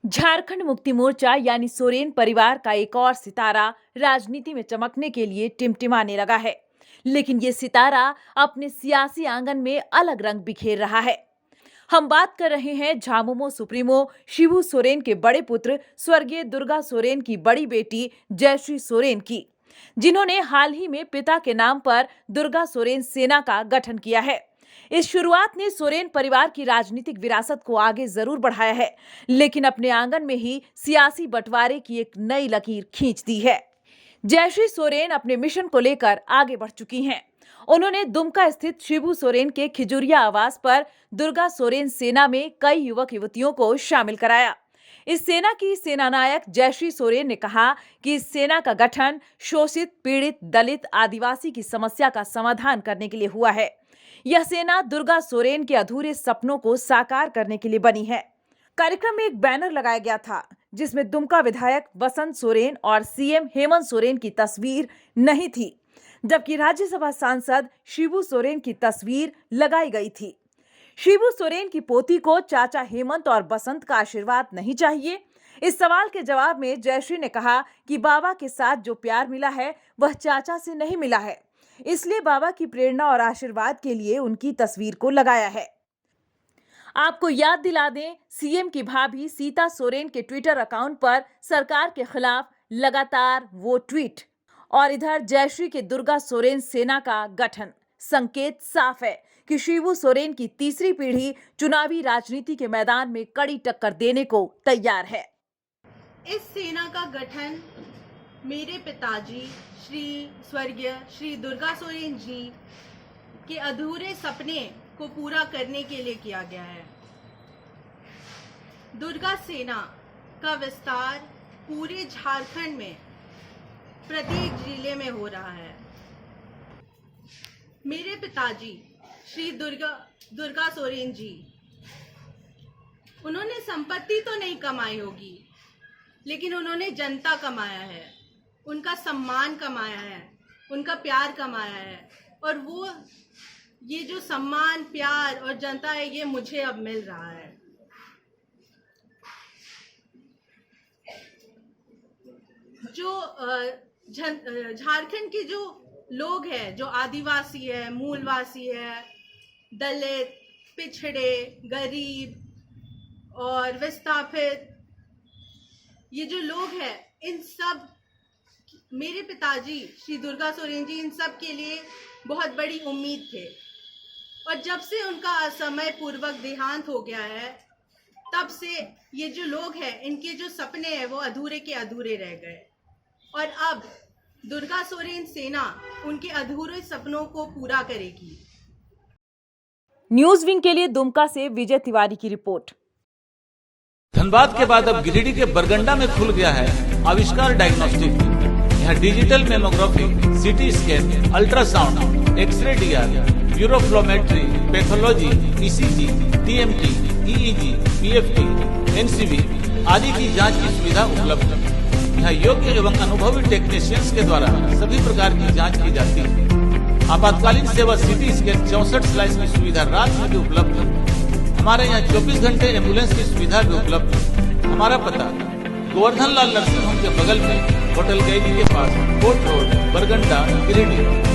झारखंड मुक्ति मोर्चा यानी सोरेन परिवार का एक और सितारा राजनीति में चमकने के लिए टिमटिमाने लगा है। लेकिन ये सितारा अपने सियासी आंगन में अलग रंग बिखेर रहा है। हम बात कर रहे हैं झामुमो सुप्रीमो शिबू सोरेन के बड़े पुत्र स्वर्गीय दुर्गा सोरेन की बड़ी बेटी जयश्री सोरेन की, जिन्होंने हाल ही में पिता के नाम पर दुर्गा सोरेन सेना का गठन किया है। इस शुरुआत ने सोरेन परिवार की राजनीतिक विरासत को आगे जरूर बढ़ाया है, लेकिन अपने आंगन में ही सियासी बंटवारे की एक नई लकीर खींच दी है। जयश्री सोरेन अपने मिशन को लेकर आगे बढ़ चुकी हैं। उन्होंने दुमका स्थित शिबू सोरेन के खिजुरिया आवास पर दुर्गा सोरेन सेना में कई युवक युवतियों को शामिल कराया। इस सेना की सेनानायक जयश्री सोरेन ने कहा कि इस सेना का गठन शोषित, पीड़ित, दलित, आदिवासी की समस्या का समाधान करने के लिए हुआ है। यह सेना दुर्गा सोरेन के अधूरे सपनों को साकार करने के लिए बनी है। कार्यक्रम में एक बैनर लगाया गया था जिसमें दुमका विधायक बसंत सोरेन और सीएम हेमंत सोरेन की तस्वीर नहीं थी, जबकि राज्यसभा सांसद शिबू सोरेन की तस्वीर लगाई गई थी। शिबू सोरेन की पोती को चाचा हेमंत और बसंत का आशीर्वाद नहीं चाहिए? इस सवाल के जवाब में जयश्री ने कहा कि बाबा के साथ जो प्यार मिला है वह चाचा से नहीं मिला है, इसलिए बाबा की प्रेरणा और आशीर्वाद के लिए उनकी तस्वीर को लगाया है। आपको याद दिला दें, सीएम की भाभी सीता सोरेन के ट्विटर अकाउंट पर सरकार के खिलाफ लगातार वो ट्वीट, और इधर जयश्री के दुर्गा सोरेन सेना का गठन। संकेत साफ है कि शिबू सोरेन की तीसरी पीढ़ी चुनावी राजनीति के मैदान में कड़ी टक्कर देने को तैयार है। इस सेना का गठन मेरे पिताजी स्वर्गीय श्री दुर्गा सोरेन जी के अधूरे सपने को पूरा करने के लिए किया गया है। दुर्गा सेना का विस्तार पूरे झारखंड में प्रत्येक जिले में हो रहा है। मेरे पिताजी श्री दुर्गा सोरेन जी, उन्होंने संपत्ति तो नहीं कमाई होगी, लेकिन उन्होंने जनता कमाया है, उनका सम्मान कमाया है, उनका प्यार कमाया है, और वो ये जो सम्मान, प्यार और जनता है, ये मुझे अब मिल रहा है। जो झारखंड के जो लोग हैं, जो आदिवासी है, मूलवासी है, दलित, पिछड़े, गरीब और विस्थापित, ये जो लोग हैं, इन सब मेरे पिताजी श्री दुर्गा सोरेन जी इन सब के लिए बहुत बड़ी उम्मीद थे। और जब से उनका असमय पूर्वक देहांत हो गया है, तब से ये जो लोग हैं, इनके जो सपने हैं वो अधूरे के अधूरे रह गए। और अब दुर्गा सोरेन सेना उनके अधूरे सपनों को पूरा करेगी। न्यूज विंग के लिए दुमका से विजय तिवारी की रिपोर्ट। धनबाद के बाद अब गिरिडीह के बरगंडा में खुल गया है आविष्कार डायग्नोस्टिक। यहाँ digital mammography, CT scan, ultrasound, x-ray DR, uroflowmetry, pathology, ECG, TMT, EEG, PFT, NCB आदि की जांच की सुविधा उपलब्ध है। यहाँ योग्य एवं अनुभवी टेक्नीशियंस के द्वारा सभी प्रकार की जांच की जाती है। आपातकालीन सेवा सीटी स्कैन 64 स्लाइस की सुविधा रात में भी उपलब्ध है। हमारे यहाँ 24 घंटे एम्बुलेंस की सुविधा भी उपलब्ध है। हमारा पता गोवर्धन लाल नर्सिंग होम के बगल में होटल कैदी के पास, कोर्ट रोड, बरगंडा, गिरिडीह।